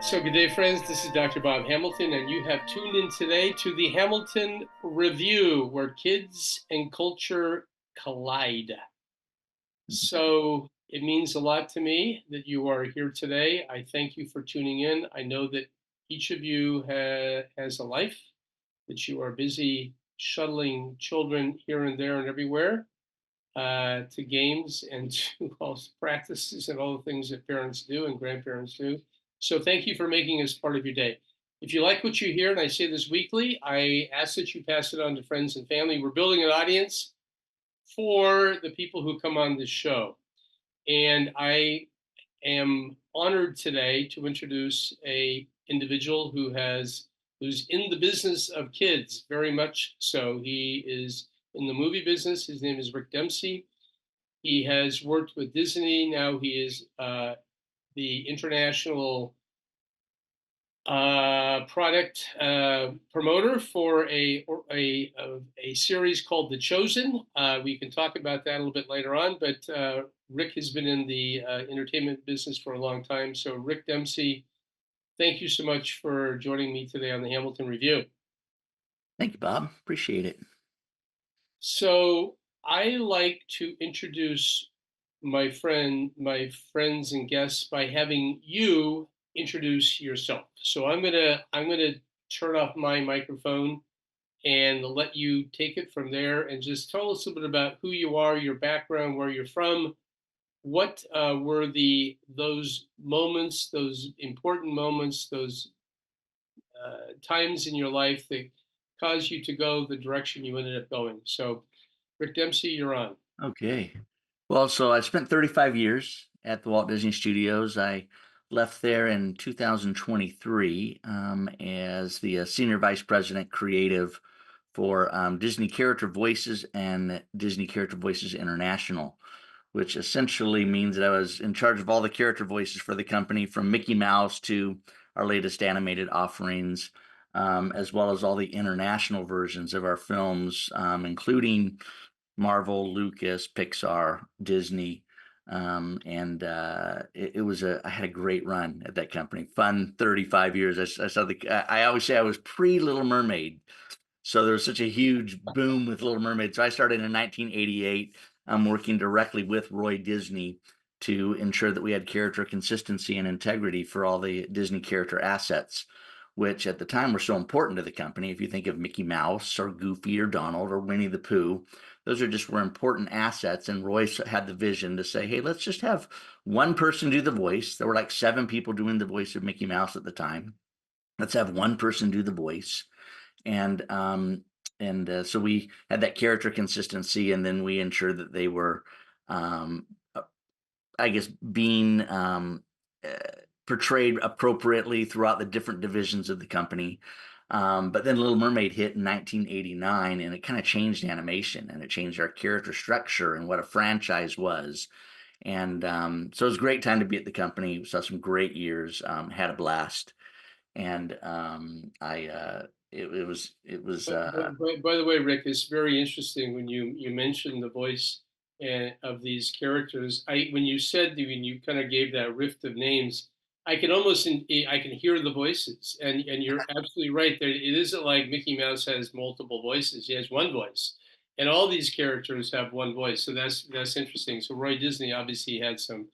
So good day, friends. This is Dr. Bob Hamilton, and you have tuned in today to the Hamilton Review, where kids and culture collide. So it means a lot to me that you are here today. I thank you for tuning in. I know that each of you has a life, that you are busy shuttling children here and there and everywhere to games and to all practices and all the things that parents do and grandparents do. So thank you for making us part of your day. If you like what you hear, and I say this weekly, I ask that you pass it on to friends and family. We're building an audience for the people who come on this show. And I am honored today to introduce a individual who's in the business of kids, very much so. He is in the movie business. His name is Rick Dempsey. He has worked with Disney. Now he is the international product promoter for a series called The Chosen. We can talk about that a little bit later on, but Rick has been in the entertainment business for a long time. So Rick Dempsey, thank you so much for joining me today on the Hamilton Review. Thank you, Bob. Appreciate it. So I like to introduce my friends and guests by having you introduce yourself. So I'm gonna turn off my microphone and let you take it from there and just tell us a bit about who you are, your background, where you're from. What were those moments, those important moments, those times in your life that caused you to go the direction you ended up going? So, Rick Dempsey, you're on. Okay. Well, so I spent 35 years at the Walt Disney Studios. I left there in 2023 as the Senior Vice President Creative for Disney Character Voices and Disney Character Voices International, which essentially means that I was in charge of all the character voices for the company, from Mickey Mouse to our latest animated offerings, as well as all the international versions of our films, including Marvel, Lucas, Pixar, Disney. And I had a great run at that company. Fun 35 years. I always say I was pre Little Mermaid. So there was such a huge boom with Little Mermaid. So I started in 1988. I'm working directly with Roy Disney to ensure that we had character consistency and integrity for all the Disney character assets, which at the time were so important to the company. If you think of Mickey Mouse or Goofy or Donald or Winnie the Pooh, those were important assets. And Roy had the vision to say, hey, let's just have one person do the voice. There were like 7 people doing the voice of Mickey Mouse at the time. Let's have one person do the voice. And so we had that character consistency, and then we ensured that they were, I guess, being portrayed appropriately throughout the different divisions of the company. But then Little Mermaid hit in 1989, and it kind of changed animation, and it changed our character structure and what a franchise was. And so it was a great time to be at the company. We saw some great years, had a blast, and it was By the way, Rick, it's very interesting when you mentioned the voice of these characters. When you said when you kind of gave that rift of names, I can I can hear the voices, and you're absolutely right. That it isn't like Mickey Mouse has multiple voices; he has one voice, and all these characters have one voice. So that's interesting. So Roy Disney obviously had some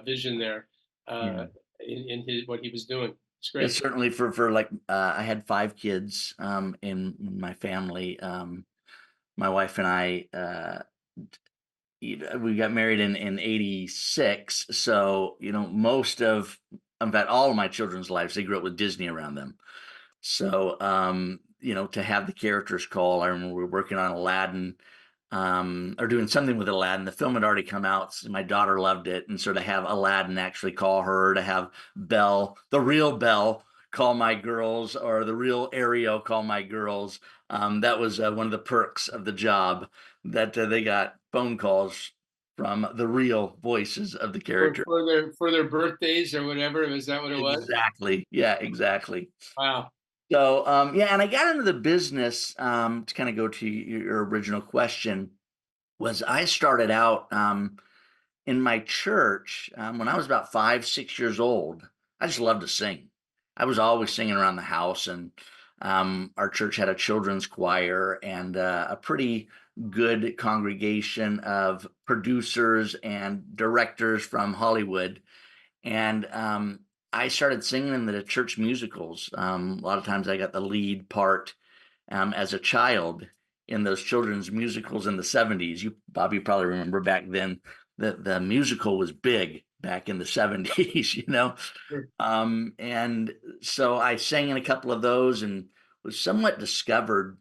vision there yeah. in his what he was doing. It's Yeah, great. certainly for like I had 5 kids in my family. My wife and I we got married in 86, so most of, in fact, all of my children's lives, they grew up with Disney around them. So to have the characters call, I remember we were working on Aladdin, or doing something with Aladdin. The film had already come out, so my daughter loved it, and so to have Aladdin actually call her, to have Belle, the real Belle, call my girls, or the real Ariel call my girls, that was one of the perks of the job, that they got phone calls from the real voices of the for character. for their for their birthdays or whatever. Is that what it was? Exactly. Yeah, exactly. Wow. So, yeah, and I got into the business, to kind of go to your original question, was I started out in my church when I was about 5, 6 years old. I just love to sing. I was always singing around the house, and our church had a children's choir and a pretty good congregation of producers and directors from Hollywood. And I started singing in the church musicals. A lot of times I got the lead part as a child in those children's musicals in the 70s. You, Bob, you probably remember back then that the musical was big back in the 70s, you know? Sure. And so I sang in a couple of those and was somewhat discovered.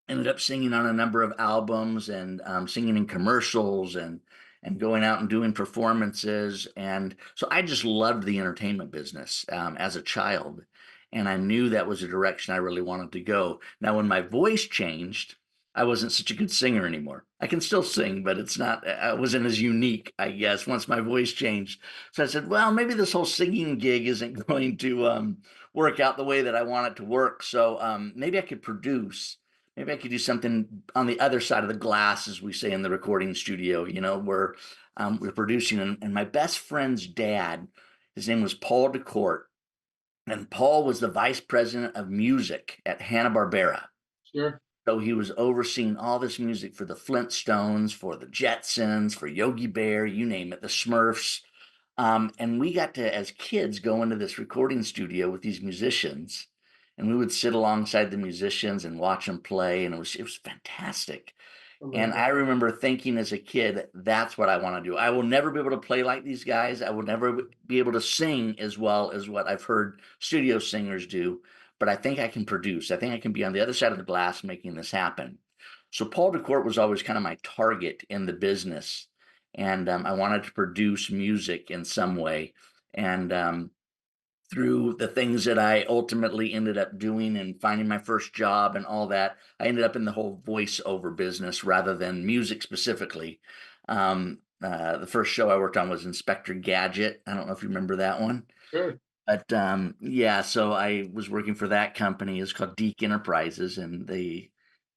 Ended up singing on a number of albums and singing in commercials and going out and doing performances. And so I just loved the entertainment business as a child, and I knew that was a direction I really wanted to go. Now, when my voice changed, I wasn't such a good singer anymore. I can still sing, but it's not. I wasn't as unique, I guess, once my voice changed. So I said, well, maybe this whole singing gig isn't going to work out the way that I want it to work. So maybe I could produce. Maybe I could do something on the other side of the glass, as we say in the recording studio, you know, where we're producing. And my best friend's dad, his name was Paul DeCourt, and Paul was the vice president of music at Hanna-Barbera. Sure. So he was overseeing all this music for the Flintstones, for the Jetsons, for Yogi Bear, you name it, the Smurfs. And we got to, as kids, go into this recording studio with these musicians, and we would sit alongside the musicians and watch them play, and it was fantastic. Oh my And God. I remember thinking as a kid, that's what I want to do. I will never be able to play like these guys. I will never be able to sing as well as what I've heard studio singers do, but I think I can produce. I think I can be on the other side of the glass making this happen. So Paul DeCourt was always kind of my target in the business. And I wanted to produce music in some way. And through the things that I ultimately ended up doing and finding my first job and all that, I ended up in the whole voiceover business rather than music specifically. The first show I worked on was Inspector Gadget. I don't know if you remember that one. Sure. But yeah, so I was working for that company. It's called Deke Enterprises, and they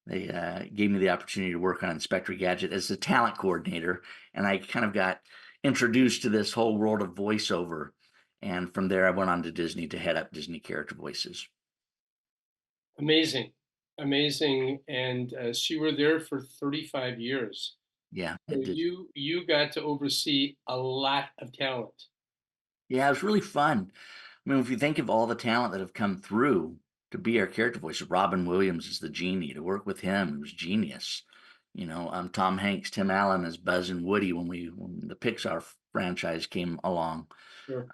gave me the opportunity to work on Inspector Gadget as the talent coordinator, and I kind of got introduced to this whole world of voiceover. And from there, I went on to Disney to head up Disney character voices. Amazing. Amazing. And so you were there for 35 years. Yeah, So it did. you got to oversee a lot of talent. Yeah, it was really fun. I mean, if you think of all the talent that have come through to be our character voice, Robin Williams is the genie. To work with him, it was genius. You know, Tom Hanks, Tim Allen as Buzz and Woody when the Pixar franchise came along. Sure.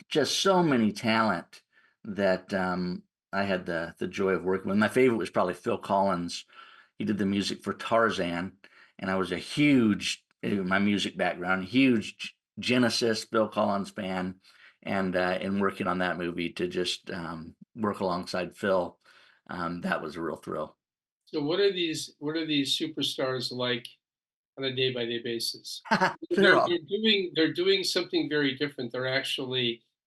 Just so many talent that I had the joy of working with. My favorite was probably Phil Collins. He did the music for Tarzan, and I was a huge, my music background, huge Genesis Phil Collins fan, and in working on that movie to just work alongside Phil, that was a real thrill. So what are these superstars like on a day by day basis? They're all They're doing something very different. They're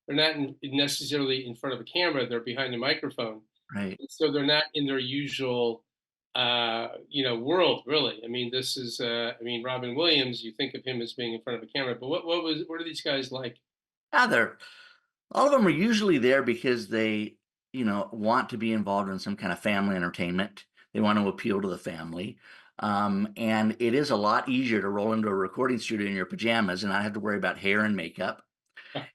not necessarily in front of a camera. They're behind a microphone, right. so they're not in their usual world really. I mean, this is Robin Williams. You think of him as being in front of a camera, but what are these guys like? Yeah, they're all of them are usually there because they, want to be involved in some kind of family entertainment. They want to appeal to the family. And it is a lot easier to roll into a recording studio in your pajamas and not have to worry about hair and makeup.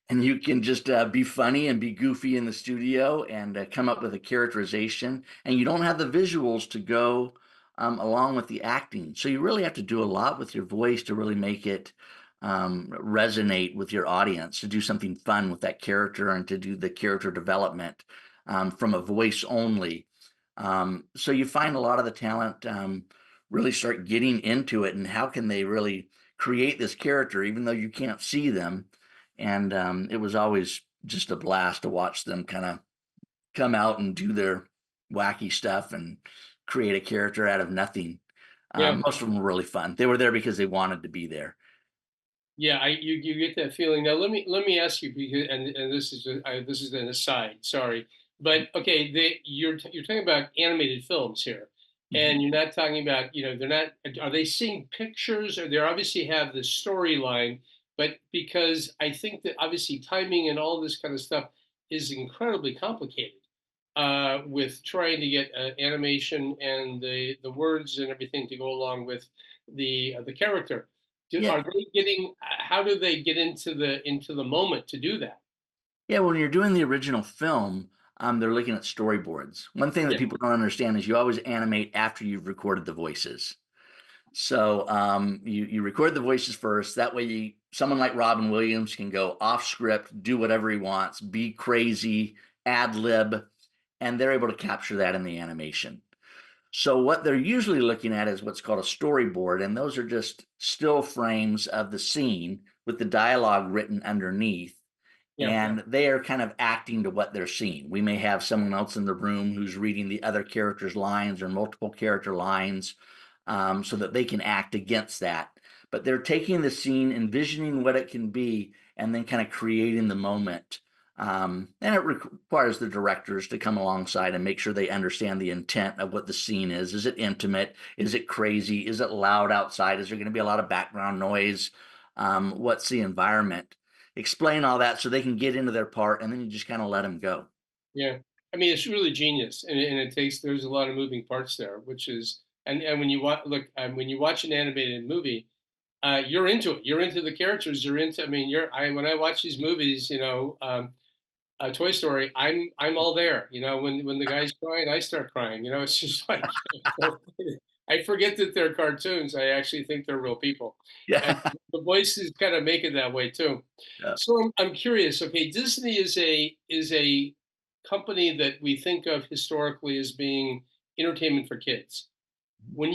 And you can just be funny and be goofy in the studio and come up with a characterization. And you don't have the visuals to go along with the acting. So you really have to do a lot with your voice to really make it resonate with your audience, to do something fun with that character and to do the character development from a voice only. So you find a lot of the talent really start getting into it, and how can they really create this character even though you can't see them. And it was always just a blast to watch them kind of come out and do their wacky stuff and create a character out of nothing. Yeah. Most of them were really fun. They were there because they wanted to be there. Yeah, you get that feeling. Now let me ask you, because and this is an aside. Sorry, but okay, you're talking about animated films here, Mhm. and you're not talking about they're not. Are they seeing pictures? Or they obviously have the storyline, but because I think that obviously timing and all this kind of stuff is incredibly complicated with trying to get animation and the words and everything to go along with the character. Yeah. Are they getting? How do they get into the moment to do that? Yeah, when you're doing the original film, they're looking at storyboards. One thing that Yeah, people don't understand is you always animate after you've recorded the voices. So you record the voices first. That way, someone like Robin Williams can go off script, do whatever he wants, be crazy, ad lib, and they're able to capture that in the animation. So what they're usually looking at is what's called a storyboard, and those are just still frames of the scene with the dialogue written underneath, yeah, and they are kind of acting to what they're seeing. We may have someone else in the room who's reading the other character's lines or multiple character lines, so that they can act against that. But they're taking the scene, envisioning what it can be, and then kind of creating the moment. And it requires the directors to come alongside and make sure they understand the intent of what the scene is. Is it intimate? Is it crazy? Is it loud outside? Is there going to be a lot of background noise? What's the environment? Explain all that so they can get into their part, and then you just kind of let them go. yeah. I mean, it's really genius, and it takes. There's a lot of moving parts there, which is and when you watch when you watch an animated movie, you're into it. You're into the characters. You're into. I mean, you're. I when I watch these movies, Toy Story, I'm all there. When the guy's crying, I start crying. It's just like I forget that they're cartoons. I actually think they're real people, and Yeah. the voices kind of make it that way too. Yeah. So I'm curious. Okay, Disney is a company that we think of historically as being entertainment for kids. When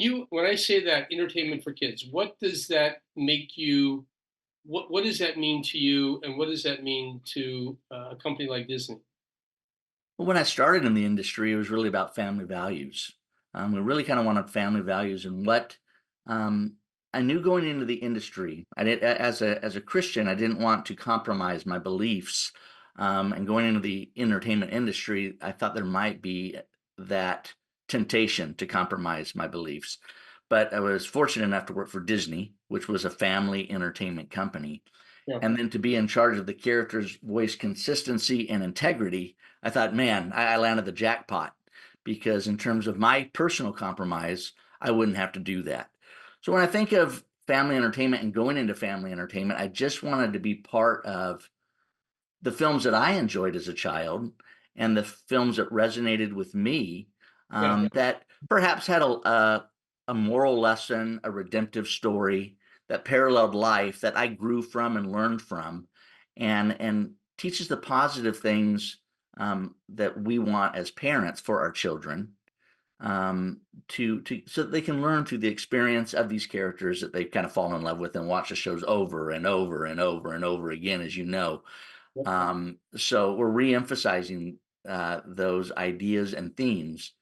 I say that entertainment for kids, what does that make you? What does that mean to you, and what does that mean to a company like Disney? Well, when I started in the industry, it was really about family values. We really kind of wanted family values, and what um, I knew going into the industry. As a Christian, I didn't want to compromise my beliefs. And going into the entertainment industry, I thought there might be that temptation to compromise my beliefs. But I was fortunate enough to work for Disney, which was a family entertainment company, Yeah. and then to be in charge of the character's voice consistency and integrity. I thought, man, I landed the jackpot, because in terms of my personal compromise, I wouldn't have to do that. So when I think of family entertainment and going into family entertainment, I just wanted to be part of the films that I enjoyed as a child and the films that resonated with me, Yeah. that perhaps had a moral lesson, a redemptive story that paralleled life that I grew from and learned from, and teaches the positive things that we want as parents for our children, to so that they can learn through the experience of these characters that they kind of fall in love with and watch the shows over and over and over and over again, as you know. Yeah. So we're re-emphasizing those ideas and themes.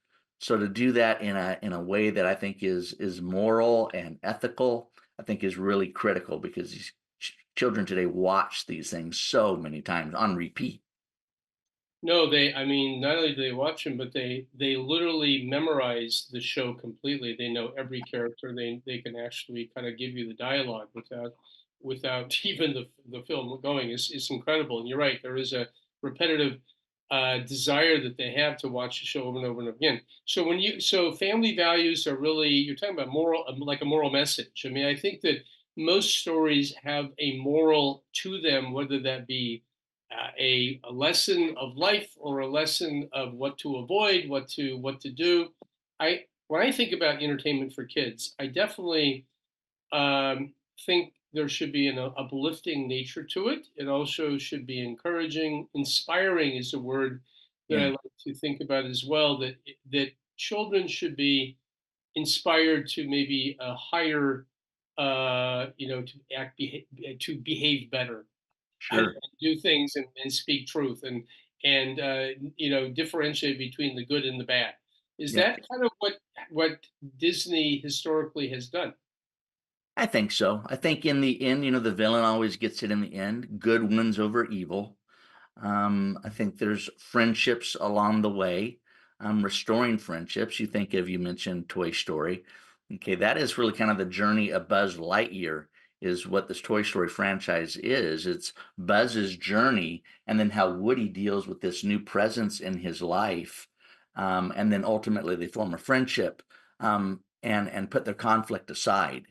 So to do that in a way that I think is moral and ethical, I think is really critical, because these children today watch these things so many times on repeat. No, I mean, not only do they watch them, but they literally memorize the show completely. They know every character. They can actually kind of give you the dialogue without even the film going. It's incredible. And you're right. There is a repetitive desire that they have to watch the show over and over and over again. So family values are really, you're talking about moral, like a moral message. I mean, I think that most stories have a moral to them, whether that be a lesson of life or a lesson of what to avoid, what to do. When I think about entertainment for kids, I definitely think there should be an uplifting nature to it. It also should be encouraging. Inspiring is a word that I Yeah, like to think about as well. That children should be inspired to maybe a higher, to behave better and sure. do things and speak truth and differentiate between the good and the bad. Is Yeah, that kind of what Disney historically has done? I think so. I think in the end, the villain always gets it in the end. Good wins over evil. I think there's friendships along the way, restoring friendships. You mentioned Toy Story. Okay, that is really kind of the journey of Buzz Lightyear is what this Toy Story franchise is. It's Buzz's journey, and then how Woody deals with this new presence in his life, and then ultimately they form a friendship, and put their conflict aside.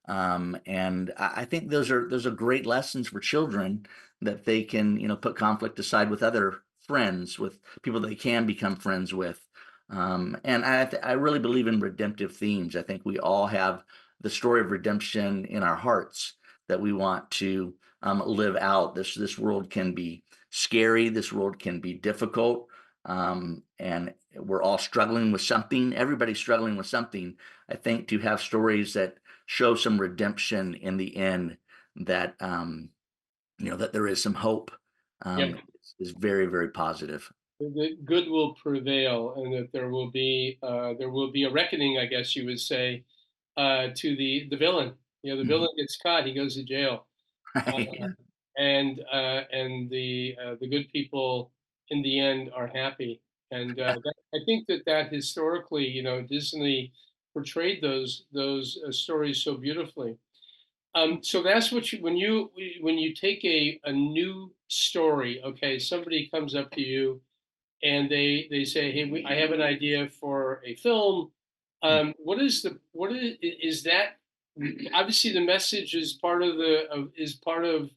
And I think those are great lessons for children, that they can, put conflict aside with other friends, with people they can become friends with. And I really believe in redemptive themes. I think we all have the story of redemption in our hearts that we want to live out. This world can be scary. This world can be difficult, and we're all struggling with something. Everybody's struggling with something. I think to have stories that show some redemption in the end, that that there is some hope, Yeah. is very, very positive. That good will prevail, and that there will be a reckoning, I guess you would say, to the villain. The Mhm. villain gets caught; he goes to jail, uh, Right. Yeah. and the good people in the end are happy. And I think that historically, Disney portrayed those stories so beautifully. So that's what when you take a new story. Okay, somebody comes up to you and they say, "Hey, I have an idea for a film." What is that? Obviously, the message is part of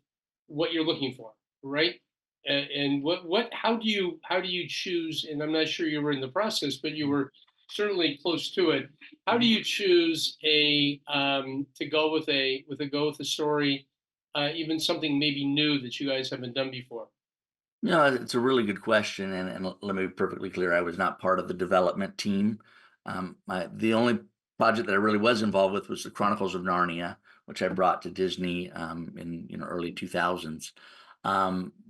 what you're looking for, right? And how do you choose? And I'm not sure you were in the process, but you were certainly close to it. How do you choose a to go with a story, even something maybe new that you guys haven't done before? No, it's a really good question, and let me be perfectly clear. I was not part of the development team. The only project that I really was involved with was the Chronicles of Narnia, which I brought to Disney in early 2000s.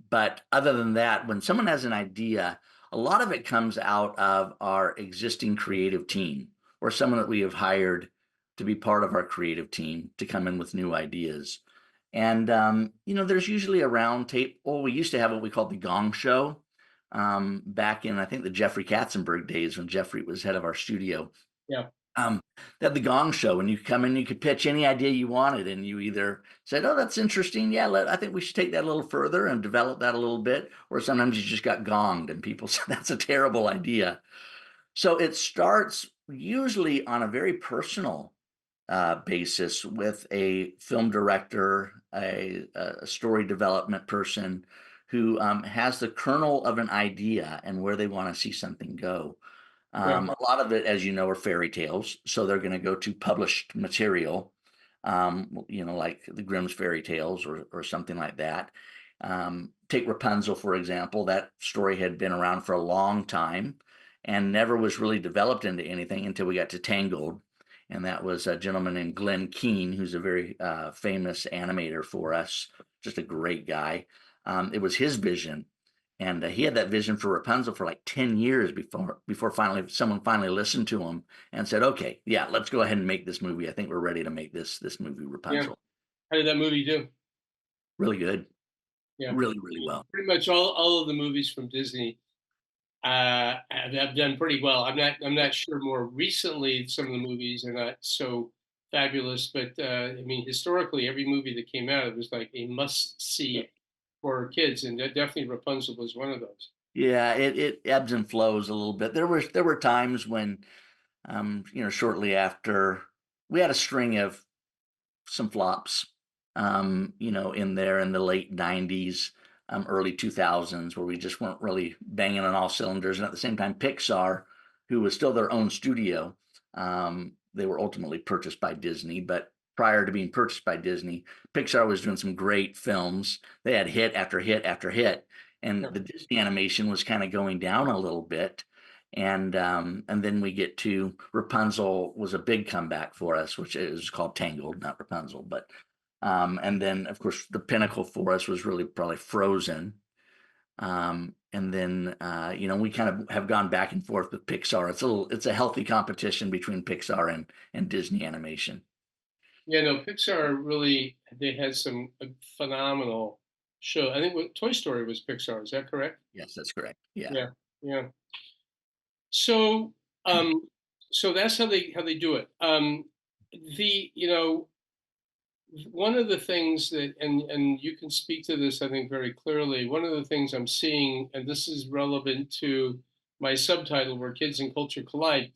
But other than that, when someone has an idea, a lot of it comes out of our existing creative team, or someone that we have hired to be part of our creative team to come in with new ideas. And there's usually a round tape. Well, we used to have what we called the Gong Show, back in, I think, the Jeffrey Katzenberg days, when Jeffrey was head of our studio. Yeah, Um, they had the Gong Show, and you come in, you could pitch any idea you wanted, and you either said, "Oh, that's interesting. Yeah, I think we should take that a little further and develop that a little bit," or sometimes you just got gonged, and people said, "That's a terrible idea." So it starts usually on a very personal basis, with a film director, a story development person who has the kernel of an idea and where they want to see something go. yeah, A lot of it, as you know, are fairy tales, so they're going to go to published material, like the Grimm's fairy tales, or something like that. Take Rapunzel, for example. That story had been around for a long time and never was really developed into anything until we got to Tangled. And that was a gentleman named Glenn Keane, who's a very famous animator for us, just a great guy. It was his vision, and he had that vision for Rapunzel for like 10 years before finally someone finally listened to him and said, "Okay, yeah, let's go ahead and make this movie. I think we're ready to make this movie, yeah. Rapunzel." How did that movie do? Really good, Yeah, really, really well. pretty much all of the movies from Disney have done pretty well. I'm not sure more recently some of the movies are not so fabulous, but I mean historically every movie that came out it was like a must see for kids, and definitely Rapunzel was one of those. Yeah, it ebbs and flows a little bit. There were times when, shortly after, we had a string of some flops, in there in the late 90s, early 2000s, where we just weren't really banging on all cylinders. And at the same time, Pixar, who was still their own studio, they were ultimately purchased by Disney. But prior to being purchased by Disney, Pixar was doing some great films. They had hit after hit after hit, Yeah, and the Disney animation was kind of going down a little bit. And then we get to Rapunzel, was a big comeback for us, which is called Tangled, not Rapunzel. But and then, of course, the pinnacle for us was really probably Frozen. And then we kind of have gone back and forth with Pixar. It's a healthy competition between Pixar and Disney animation. yeah. No, Pixar really they had some phenomenal show. I think what Toy Story was Pixar. Is that correct? Yes, that's correct. Yeah. Yeah, yeah. So, um, so that's how they do it. The one of the things that, and you can speak to this, I think, very clearly. One of the things I'm seeing, and this is relevant to my subtitle, where kids and culture collide.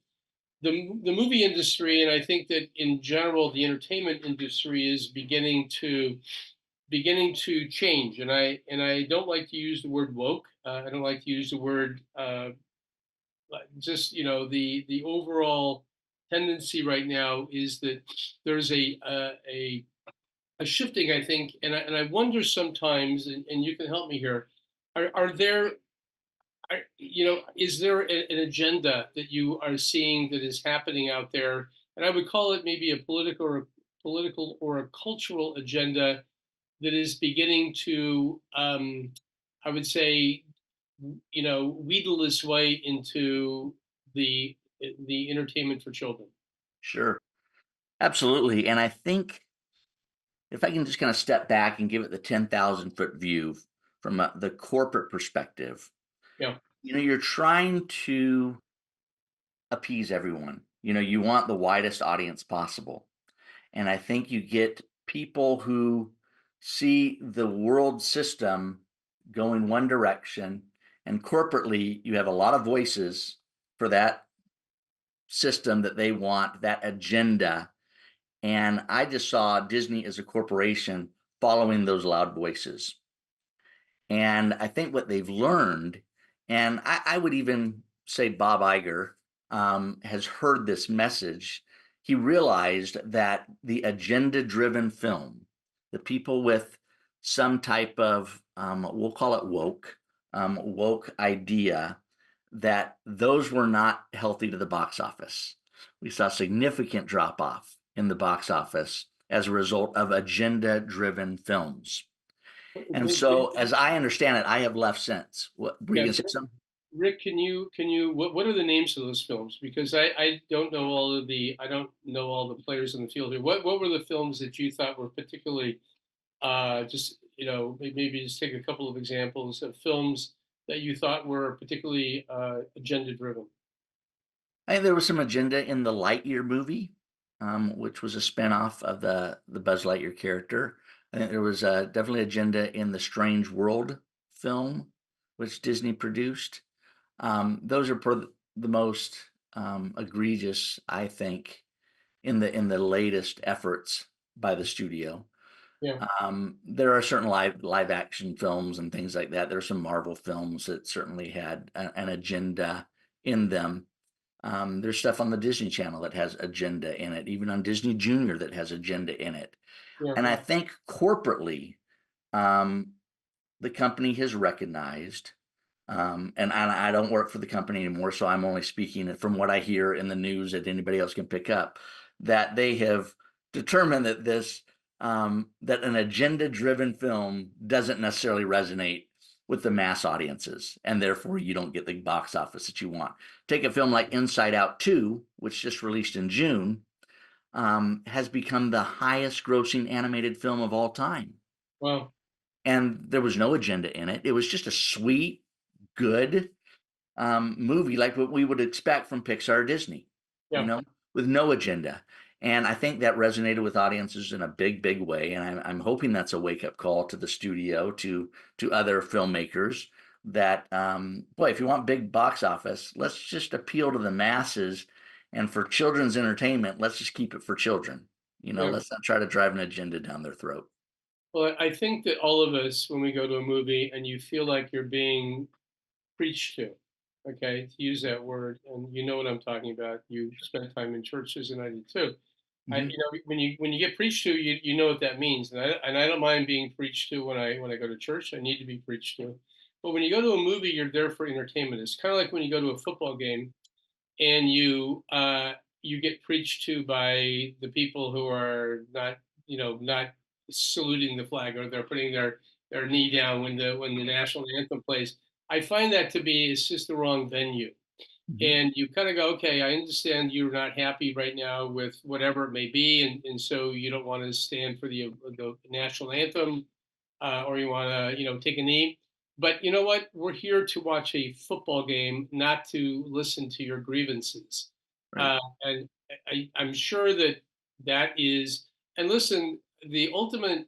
The movie industry, and I think that in general, the entertainment industry is beginning to change. And I don't like to use the word woke. I don't like to use the word just the overall tendency right now is that there's a shifting, I think, and I wonder sometimes, and you can help me here. Are there, is there an agenda that you are seeing that is happening out there? And I would call it maybe a political or a cultural agenda that is beginning to, I would say, wheedle its way into the entertainment for children. Sure. Absolutely. And I think if I can just kind of step back and give it the 10,000-foot view from the corporate perspective, Yeah, you're trying to appease everyone. You want the widest audience possible. And I think you get people who see the world system going one direction, and corporately, you have a lot of voices for that system that they want, that agenda. And I just saw Disney as a corporation following those loud voices. And I think what they've learned, and I would even say Bob Iger has heard this message. He realized that the agenda driven film, the people with some type of, we'll call it woke idea, that those were not healthy to the box office. We saw significant drop off in the box office as a result of agenda driven films. And so, as I understand it, I have left since. What were you yeah. going to say? Something? Rick, can you what are the names of those films? Because I don't know I don't know all the players in the field here. What were the films that you thought were particularly just maybe just take a couple of examples of films that you thought were particularly agenda driven? I think there was some agenda in the Lightyear movie, which was a spinoff of the Buzz Lightyear character. I think there was definitely agenda in the Strange World film, which Disney produced. Those are the most egregious, I think, in the latest efforts by the studio. Yeah, There are certain live action films and things like that. There are some Marvel films that certainly had an agenda in them. There's stuff on the Disney Channel that has agenda in it, even on Disney Junior that has agenda in it. yeah, And I think corporately, um, the company has recognized, and I don't work for the company anymore, so I'm only speaking from what I hear in the news that anybody else can pick up, that they have determined that that an agenda-driven film doesn't necessarily resonate with the mass audiences, and therefore you don't get the box office that you want. Take a film like Inside Out 2, which just released in June, has become the highest grossing animated film of all time. well, And there was no agenda in it. It was just a sweet, good movie like what we would expect from Pixar or Disney, you yeah. know, with no agenda. And I think that resonated with audiences in a big, big way. And I'm hoping that's a wake up call to the studio, to other filmmakers that, boy, if you want big box office, let's just appeal to the masses. And for children's entertainment, let's just keep it for children. Yeah. Let's not try to drive an agenda down their throat. Well, I think that all of us, when we go to a movie and you feel like you're being preached to, okay, to use that word, and you know what I'm talking about. You spent time in churches, and I did too. Mhm. When you get preached to, you know what that means, and I don't mind being preached to when I go to church. I need to be preached to, but when you go to a movie, you're there for entertainment. It's kind of like when you go to a football game and you get preached to by the people who are not saluting the flag, or they're putting their knee down when the national anthem plays. I find that to be it's just the wrong venue. Mhm. And you kind of go, okay, I understand you're not happy right now with whatever it may be, and so you don't want to stand for the national anthem, or you want to take a knee. But you know what? We're here to watch a football game, not to listen to your grievances. Right. And I'm sure that that is. And listen, the ultimate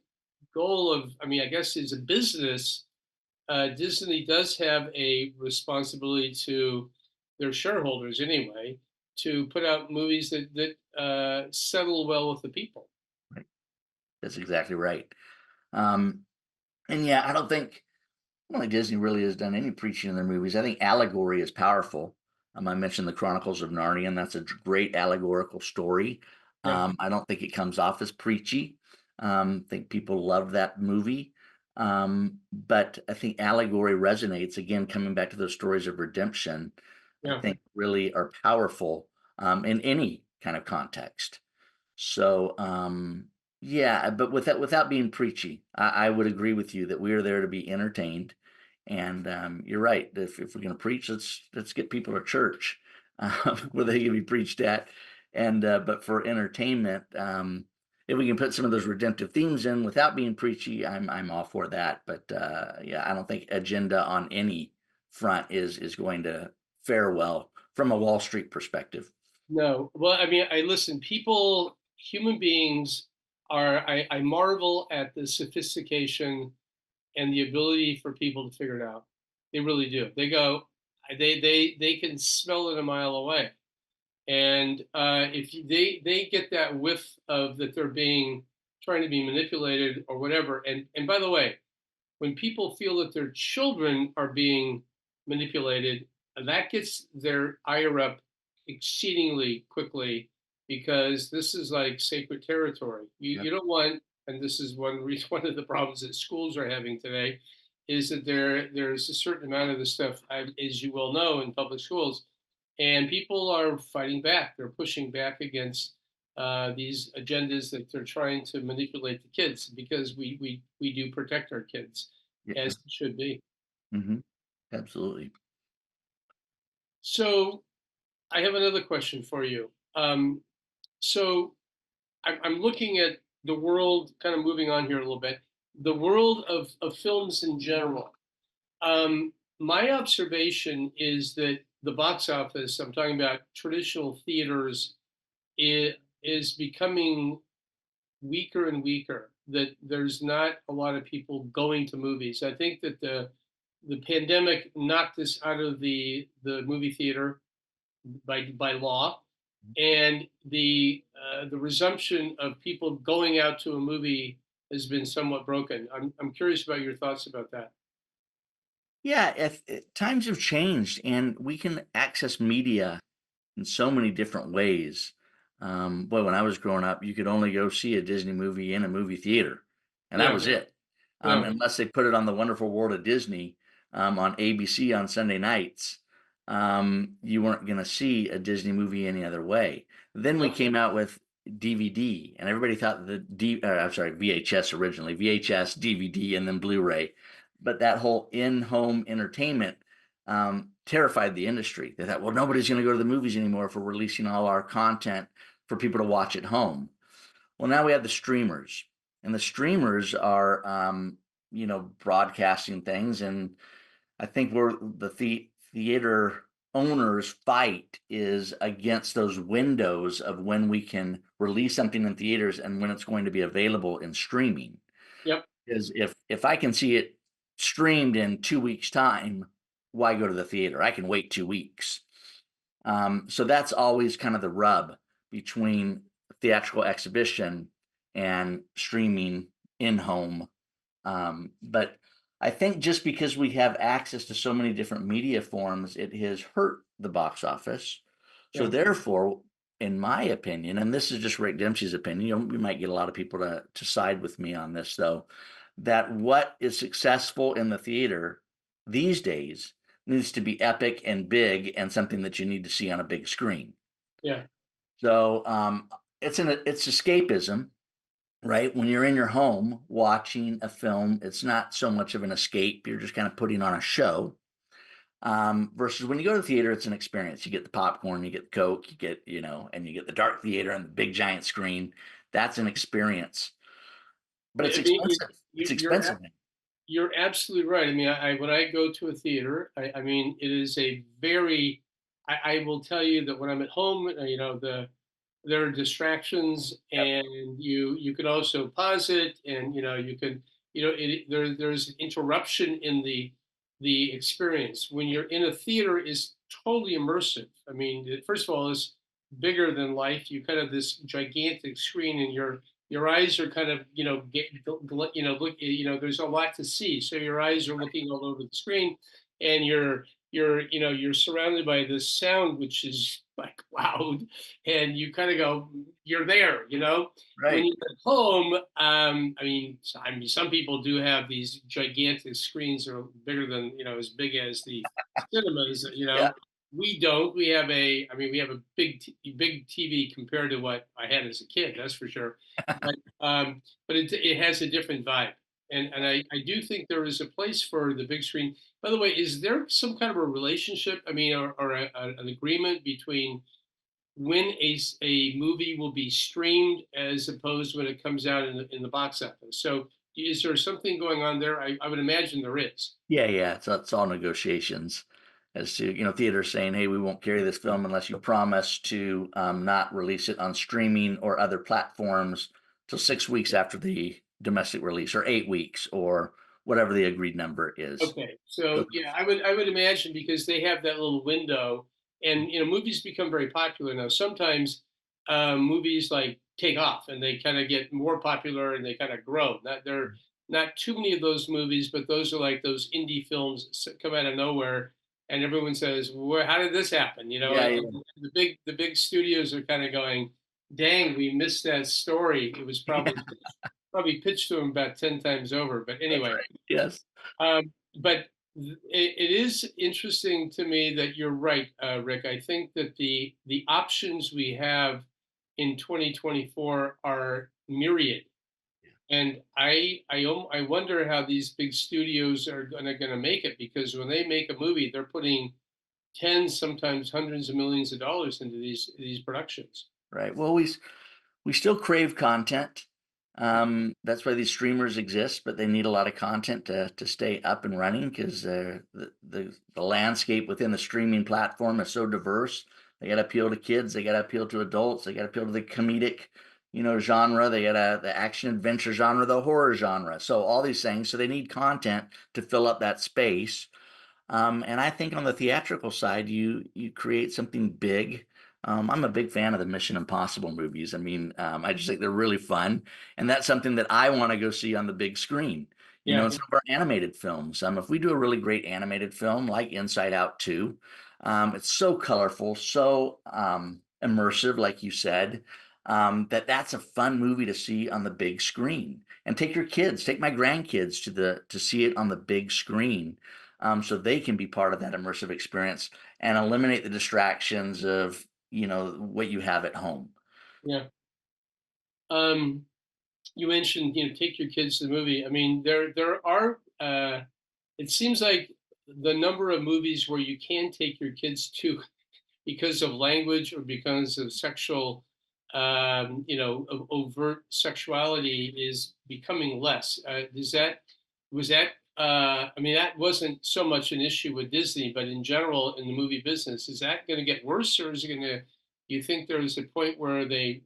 goal of, I mean, I guess is a business. Disney does have a responsibility to their shareholders anyway to put out movies that settle well with the people. Right. That's exactly right. Um, and yeah, I don't think Disney really has done any preaching in their movies. I think allegory is powerful. I mentioned the Chronicles of Narnia, and that's a great allegorical story. Yeah, I don't think it comes off as preachy. I think people love that movie. But I think allegory resonates again, coming back to those stories of redemption. I yeah. think really are powerful in any kind of context. So, yeah, but without being preachy, I would agree with you that we are there to be entertained. And you're right. If we're going to preach, let's get people to church where they can be preached at. And but for entertainment, if we can put some of those redemptive themes in without being preachy, I'm all for that. But yeah, I don't think agenda on any front is going to fare well from a Wall Street perspective. No, well, I mean, I listen. People, human beings are. I marvel at the sophistication and the ability for people to figure it out. They really do. They go. They can smell it a mile away. And if they get that whiff of that they're being trying to be manipulated or whatever. And by the way, when people feel that their children are being manipulated, that gets their ire up exceedingly quickly because this is like sacred territory. You don't want, and this is one reason, one of the problems that schools are having today, is that there's a certain amount of this stuff, as you well know, in public schools, and people are fighting back. They're pushing back against these agendas that they're trying to manipulate the kids because we do protect our kids Yeah. as it should be. Hmm. Absolutely. So I have another question for you. So I'm looking at the world, kind of moving on here a little bit, the world of films in general. My observation is that the box office, I'm talking about traditional theaters, is becoming weaker and weaker. That there's not a lot of people going to movies. I think that the pandemic knocked us out of the movie theater by law, and the resumption of people going out to a movie has been somewhat broken. I'm curious about your thoughts about that. Yeah, times have changed, and we can access media in so many different ways. Boy, when I was growing up, you could only go see a Disney movie in a movie theater, and that Yeah, was it. yeah, Unless they put it on the Wonderful World of Disney on ABC on Sunday nights, you weren't going to see a Disney movie any other way. Then we yep, came out with DVD, and everybody thought I'm sorry, VHS originally, VHS, DVD, and then Blu-ray. But that whole in-home entertainment terrified the industry. They thought, well, nobody's going to go to the movies anymore if we're releasing all our content for people to watch at home. Well, now we have the streamers, and the streamers are, broadcasting things, and I think where the theater owners fight is against those windows of when we can release something in theaters and when it's going to be available in streaming. yep, Because if I can see it streamed in 2 weeks' time, why go to the theater? I can wait 2 weeks. So that's always kind of the rub between theatrical exhibition and streaming in home. But I think just because we have access to so many different media forms, it has hurt the box office. So yeah. therefore, in my opinion, and this is just Rick Dempsey's opinion, we might get a lot of people to side with me on this though, that what is successful in the theater these days needs to be epic and big and something that you need to see on a big screen. Yeah. So it's escapism, right? When you're in your home watching a film, it's not so much of an escape. You're just kind of putting on a show. Versus when you go to the theater, it's an experience. You get the popcorn, you get the Coke, you get, and you get the dark theater and the big giant screen. That's an experience, but it's I mean, expensive. you, It's you're expensive. you're absolutely right. I mean, when I go to a theater, I mean, it is a very. I will tell you that when I'm at home, the there are distractions, Yep. and you can also pause it, and you can, there's interruption in the experience. When you're in a theater, is totally immersive. I mean, first of all, it's bigger than life. You kind of this gigantic screen, and your eyes are kind of, look, there's a lot to see, so your eyes are looking all over the screen, and you're surrounded by this sound which is like loud, and you kind of go, you're there. When Right. you're at home, I mean, some people do have these gigantic screens that are bigger than, as big as the cinemas. Yeah. We don't. We have a big TV compared to what I had as a kid. That's for sure. But it has a different vibe, and I do think there is a place for the big screen. By the way, is there some kind of a relationship? I mean, or an agreement between when a movie will be streamed as opposed when it comes out in the box office? So, is there something going on there? I would imagine there is. Yeah, yeah, it's all negotiations as to, theaters saying, "Hey, we won't carry this film unless you promise to not release it on streaming or other platforms till 6 weeks after the domestic release, or 8 weeks, or whatever the agreed number is." Okay, So, so yeah, I would imagine because they have that little window, and movies become very popular now. Sometimes movies like take off and they kind of get more popular and they kind of grow. Not there are not too many of those movies, but those are like those indie films that come out of nowhere, and everyone says, "Where? How did this happen?" yeah, And yeah, the big studios are kind of going, "Dang, we missed that story. It was probably pitched to them about 10 times over." But that's anyway. right. Yes. But it is interesting to me that you're right, Rick. I think that the options we have in 2024 are myriad, and I wonder how these big studios are gonna make it, because when they make a movie, they're putting tens, sometimes hundreds of millions of dollars into these productions. Right. Well, we still crave content. That's why these streamers exist, but they need a lot of content to stay up and running, because the landscape within the streaming platform is so diverse. They got to appeal to kids, they got to appeal to adults, they got to appeal to the comedic, genre. They got the action adventure genre, the horror genre. So all these things. So they need content to fill up that space. And I think on the theatrical side, you create something big. I'm a big fan of the Mission Impossible movies. I mean, I just think they're really fun, and that's something that I want to go see on the big screen. Yeah, And some of our animated films. If we do a really great animated film like Inside Out 2, it's so colorful, so immersive, like you said, that's a fun movie to see on the big screen. And take your kids, take my grandkids to see it on the big screen, so they can be part of that immersive experience and eliminate the distractions of what you have at home. yeah. Um, you mentioned, take your kids to the movie. I mean, there are. It seems like the number of movies where you can take your kids to because of language or because of sexual, overt sexuality is becoming less. Is that was that? I mean, that wasn't so much an issue with Disney, but in general in the movie business, is that going to get worse, or is it going to? You think there's a point where they?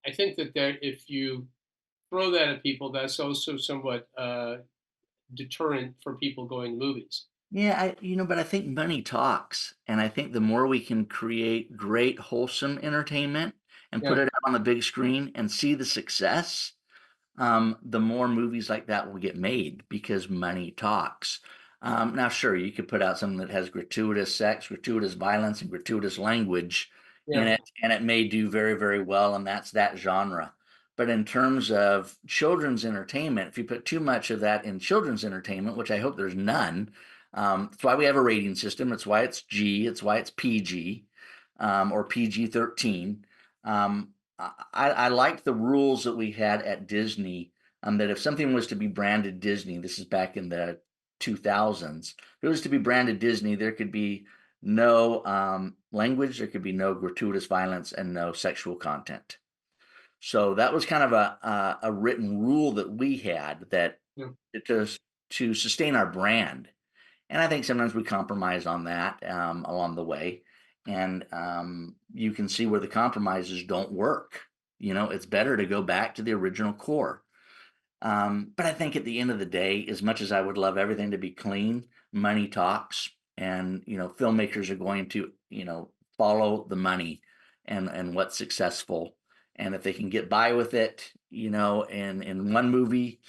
I think that if you throw that at people, that's also somewhat deterrent for people going to movies. Yeah, but I think money talks, and I think the more we can create great, wholesome entertainment and put Yeah, it out on the big screen and see the success, the more movies like that will get made, because money talks. Now, sure, you could put out something that has gratuitous sex, gratuitous violence, and gratuitous language in yeah, it, and it may do very, very well, and that's that genre. But in terms of children's entertainment, if you put too much of that in children's entertainment, which I hope there's none, that's why we have a rating system. It's why it's G. It's why it's PG, or PG-13. I liked the rules that we had at Disney, that if something was to be branded Disney, this is back in the 2000s, if it was to be branded Disney, there could be no language, there could be no gratuitous violence, and no sexual content. So that was kind of a written rule that we had, that yeah. to to sustain our brand. And I think sometimes we compromise on that along the way. and you can see where the compromises don't work. It's better to go back to the original core. But I think at the end of the day, as much as I would love everything to be clean, money talks, and filmmakers are going to follow the money and what's successful, and if they can get by with it, and in one movie,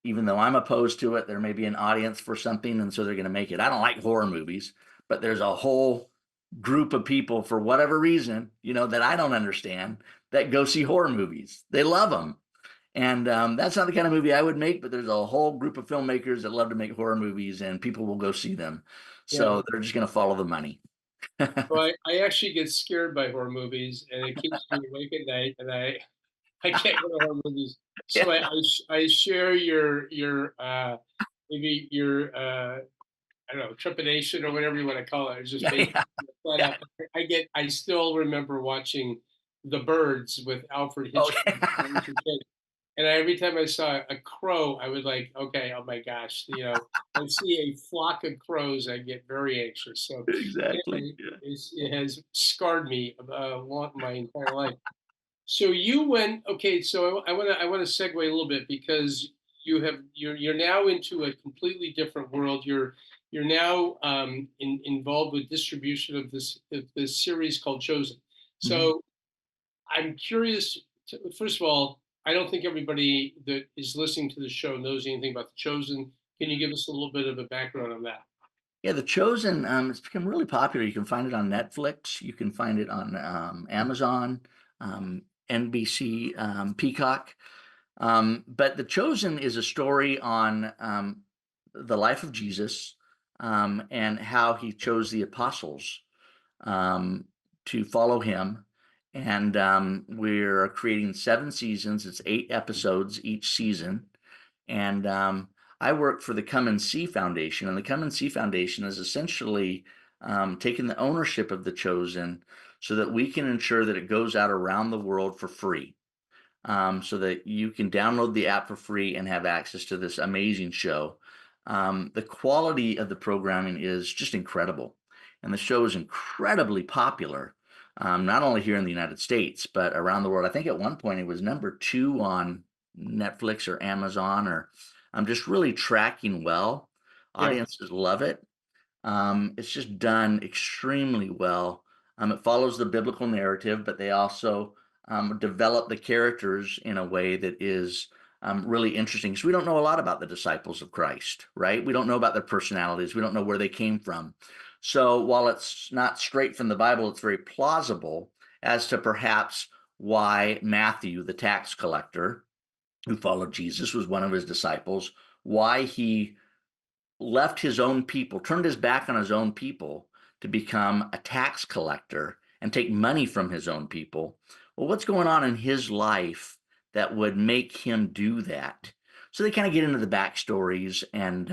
even though I'm opposed to it, there may be an audience for something, and so they're going to make it. I don't like horror movies, but there's a whole group of people for whatever reason, that I don't understand, that go see horror movies. They love them. And that's not the kind of movie I would make, but there's a whole group of filmmakers that love to make horror movies, and people will go see them. Yeah. So they're just going to follow the money. Well, I actually get scared by horror movies, and it keeps me awake at night, and I can't go to horror movies. So Yeah. I share your maybe your I don't know, trepidation or whatever you want to call it. It's just Yeah. basically Yeah. flat Yeah. out. I still remember watching The Birds with Alfred Oh, Hitchcock when I yeah. was a kid. And every time I saw a crow, I would like, okay, oh my gosh, I see a flock of crows, I get very anxious. So Exactly. anyway, Yeah. it has scarred me my entire life. So you went okay. So I want to segue a little bit because you're now into a completely different world. You're now involved with distribution of this series called Chosen. Mhm. So I'm curious. First of all, I don't think everybody that is listening to the show knows anything about the Chosen. Can you give us a little bit of a background on that? Yeah, The Chosen, it's become really popular. You can find it on Netflix. You can find it on Amazon, NBC, Peacock. But The Chosen is a story on the life of Jesus, and how he chose the apostles um, to follow him. And we're creating 7 seasons. It's 8 episodes each season. And I work for the Come and See Foundation. And the Come and See Foundation is essentially taking the ownership of The Chosen so that we can ensure that it goes out around the world for free, so that you can download the app for free and have access to this amazing show. The quality of the programming is just incredible, and the show is incredibly popular, not only here in the United States, but around the world. I think at one point it was number 2 on Netflix or Amazon, or I'm just really tracking well. Yeah. Audiences love it. It's just done extremely well. It follows the biblical narrative, but they also develop the characters in a way that is really interesting. Because we don't know a lot about the disciples of Christ, right? We don't know about their personalities. We don't know where they came from. So while it's not straight from the Bible, it's very plausible as to perhaps why Matthew, the tax collector who followed Jesus, was one of his disciples, why he left his own people, turned his back on his own people to become a tax collector and take money from his own people. Well, what's going on in his life that would make him do that? So they kind of get into the backstories and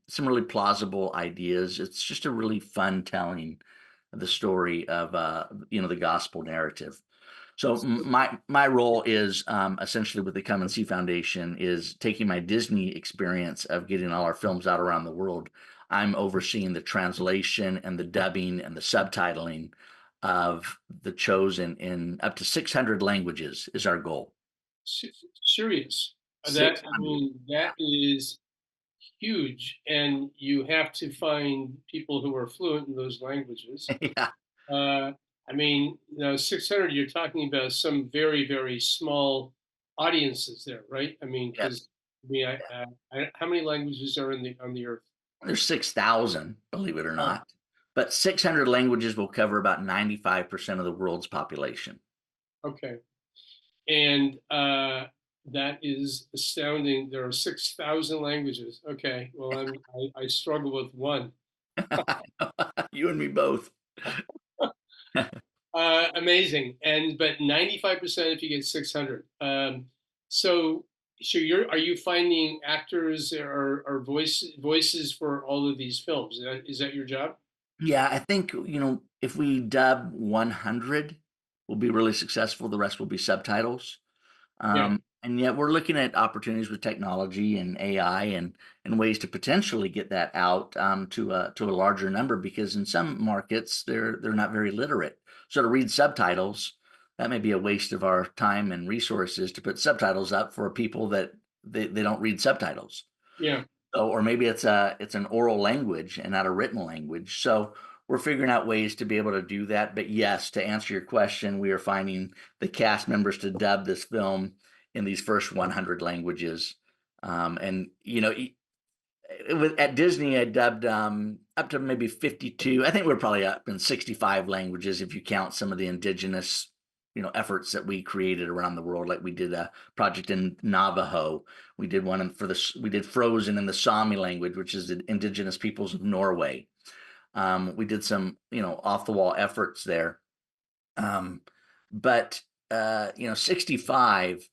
some really plausible ideas. It's just a really fun telling of the story of the gospel narrative. So my role is essentially with the Come and See Foundation is taking my Disney experience of getting all our films out around the world. I'm overseeing the translation and the dubbing and the subtitling of The Chosen in up to 600 languages is our goal. Serious. That I 600. mean, that is huge, and you have to find people who are fluent in those languages. Yeah. Uh, I mean, 600. You're talking about some very, very small audiences there, right? I mean, Yes. because how many languages are in the on the earth? There's 6,000, believe it or Oh, not. But 600 languages will cover about 95% of the world's population. okay, and that is astounding. There are 6,000 languages. Okay, well, I struggle with one. You and me both. Amazing, and but 95% if you get 600. So are you finding actors or voices for all of these films? Is that your job? Yeah, I think, if we dub 100, we'll be really successful. The rest will be subtitles. Yeah. And yet we're looking at opportunities with technology and AI and ways to potentially get that out to a larger number because in some markets they're not very literate. So to read subtitles, that may be a waste of our time and resources to put subtitles up for people that they don't read subtitles. Yeah. So, or maybe it's an oral language and not a written language. So we're figuring out ways to be able to do that. But yes, to answer your question, we are finding the cast members to dub this film in these first 100 languages. And at Disney, I dubbed up to maybe 52. I think we're probably up in 65 languages if you count some of the indigenous, efforts that we created around the world. Like we did a project in Navajo. We did one we did Frozen in the Sami language, which is the indigenous peoples of Norway. We did some, off the wall efforts there. But 65,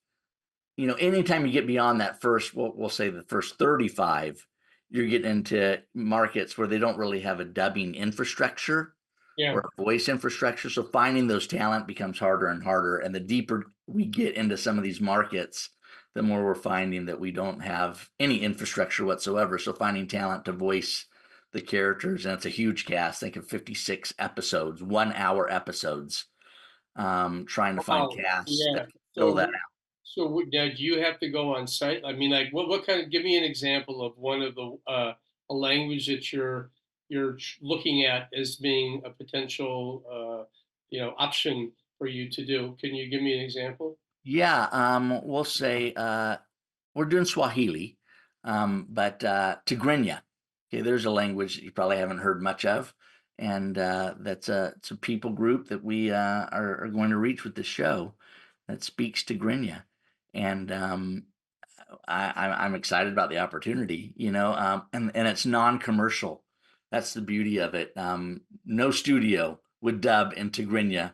anytime you get beyond that first, we'll say the first 35, you're getting into markets where they don't really have a dubbing infrastructure Yeah. or a voice infrastructure. So finding those talent becomes harder and harder. And the deeper we get into some of these markets, the more we're finding that we don't have any infrastructure whatsoever. So finding talent to voice the characters, and it's a huge cast. Think of 56 episodes, 1 hour episodes, trying to find Wow. casts that Yeah. fill that. Now, do you have to go on site? I mean, like, what kind of? Give me an example of one of the a language that looking at as being a potential option for you to do. Can you give me an example? Yeah, we'll say we're doing Swahili, but Tigrinya. Okay, there's a language that you probably haven't heard much of, and it's a people group that we are going to reach with the show that speaks Tigrinya, and I'm excited about the opportunity, and it's non-commercial. That's the beauty of it. No studio would dub in Tigrinya.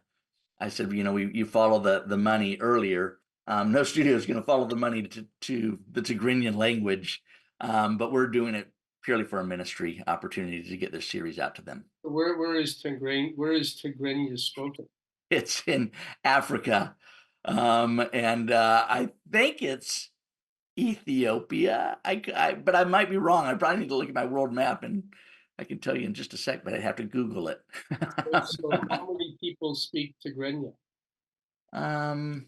I said, you follow the money earlier. No studio is going to follow the money to the Tigrinya language, but we're doing it purely for a ministry opportunity to get this series out to them. Where is Tigrinya spoken? It's in Africa, and I think it's Ethiopia. But I might be wrong. I probably need to look at my world map, and I can tell you in just a sec. But I'd have to Google it. So how many people speak Tigrinya? um,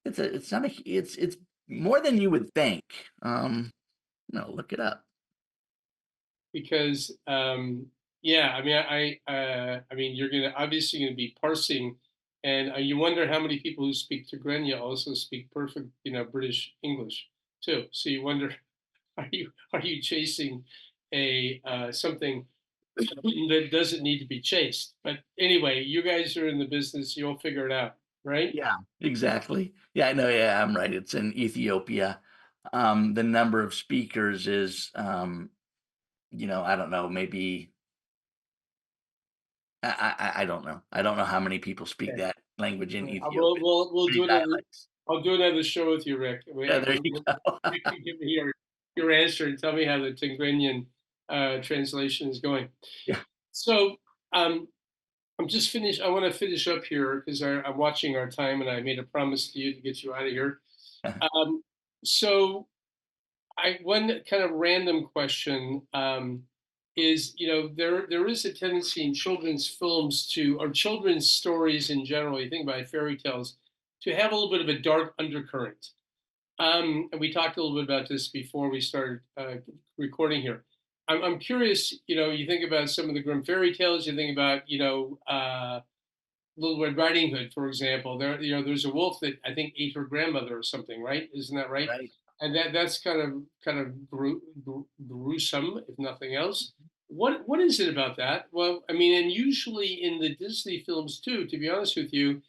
it's not it's more than you would think. No, look it up. Because yeah, I mean, I mean, you're gonna obviously going to be parsing, and you wonder how many people who speak Tigrinya also speak perfect, British English too. So you wonder, are you chasing a something that doesn't need to be chased? But anyway, you guys are in the business; you'll figure it out, right? Yeah, exactly. Yeah, I know. Yeah, I'm right. It's in Ethiopia. The number of speakers is, I don't know, maybe I don't know. I don't know how many people speak Okay. that language in We'll, Ethiopia. we'll Three do another. dialects. I'll do another show with you, Rick. Yeah, there you go. You can give me your answer and tell me how the Tigrinya translation is going. Yeah. So um, I'm just finished. I want to finish up here because I'm watching our time, and I made a promise to you to get you out of here. Um, so one kind of random question is, there is a tendency in children's films or children's stories in general. You think about fairy tales to have a little bit of a dark undercurrent. And we talked a little bit about this before we started recording here. I'm curious. You think about some of the Grimm fairy tales. You think about, Little Red Riding Hood, for example. There's a wolf that I think ate her grandmother or something, right? Isn't that right? Right. And that's kind of gruesome, if nothing else. What is it about that? Well, I mean, and usually in the Disney films too. To be honest with you,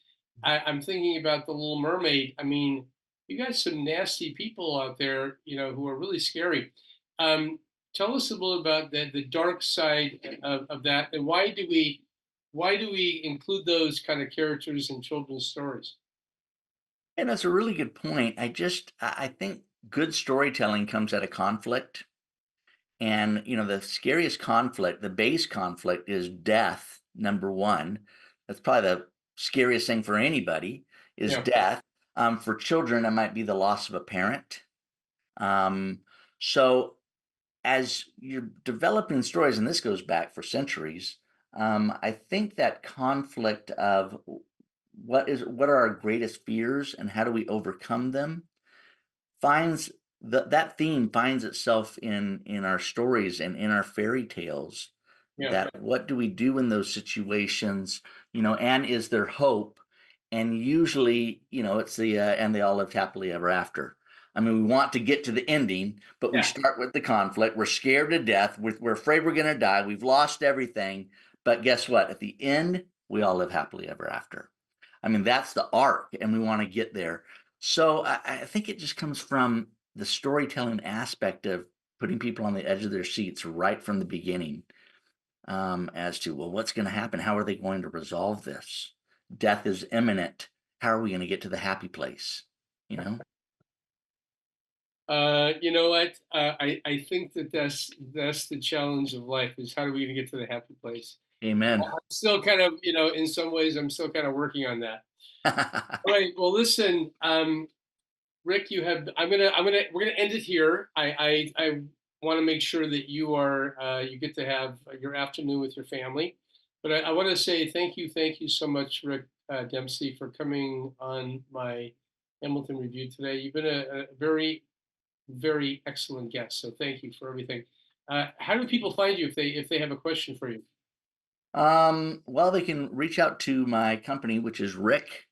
I'm thinking about the Little Mermaid. I mean, you got some nasty people out there, who are really scary. Um, Tell us a little about the dark side of that, and why do we include those kind of characters in children's stories? And that's a really good point. I think good storytelling comes at a conflict. And, the scariest conflict, the base conflict is death, number one. That's probably the scariest thing for anybody is Yeah. death. For children, it might be the loss of a parent. Um, so as you're developing stories, and this goes back for centuries, I think that conflict of what are our greatest fears and how do we overcome them finds that theme finds itself in our stories and in our fairy tales. Yeah. That what do we do in those situations, and is there hope? And usually, it's the and they all lived happily ever after. I mean, we want to get to the ending, but we Yeah. start with the conflict. We're scared to death. We're afraid we're going to die. We've lost everything. But guess what? At the end, we all live happily ever after. I mean, that's the arc, and we want to get there. So I think it just comes from the storytelling aspect of putting people on the edge of their seats right from the beginning, as to, well, what's going to happen? How are they going to resolve this? Death is imminent. How are we going to get to the happy place? You know? You know what? I think that's the challenge of life is how do we even get to the happy place? Amen. I'm still kind of, in some ways, I'm still kind of working on that. All right. Well, listen, Rick, we're gonna end it here. I want to make sure that you get to have your afternoon with your family, but I want to say thank you so much, Rick Dempsey, for coming on my Hamilton review today. You've been a very very excellent guest, so thank you for everything. How do people find you if they have a question for you? Well, they can reach out to my company, which is Rick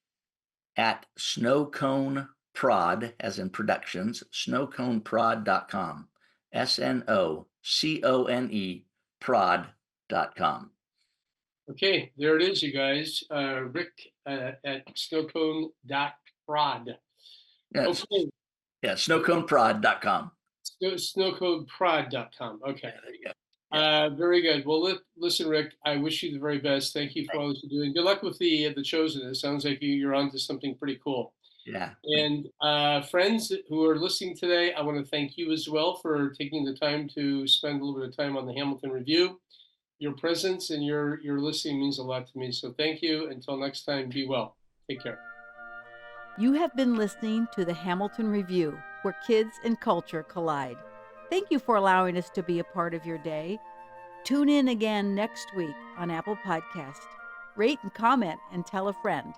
at SnoCone Prod, as in productions, snoconeprod.com. SNOCONE prod.com. Okay, there it is, you guys. Rick at snowcone.prod. Yes. Okay, Yeah, snoconeprod.com. snowcodeprod.com. Okay. Yeah, there you go. Yeah. Very good. Well, listen, Rick, I wish you the very best. Thank you for all that you're doing. Good luck with the Chosen. It sounds like you're onto something pretty cool. Yeah. And friends who are listening today, I want to thank you as well for taking the time to spend a little bit of time on the Hamilton Review. Your presence and your listening means a lot to me. So thank you. Until next time, be well. Take care. You have been listening to the Hamilton Review, where kids and culture collide. Thank you for allowing us to be a part of your day. Tune in again next week on Apple Podcast. Rate and comment and tell a friend.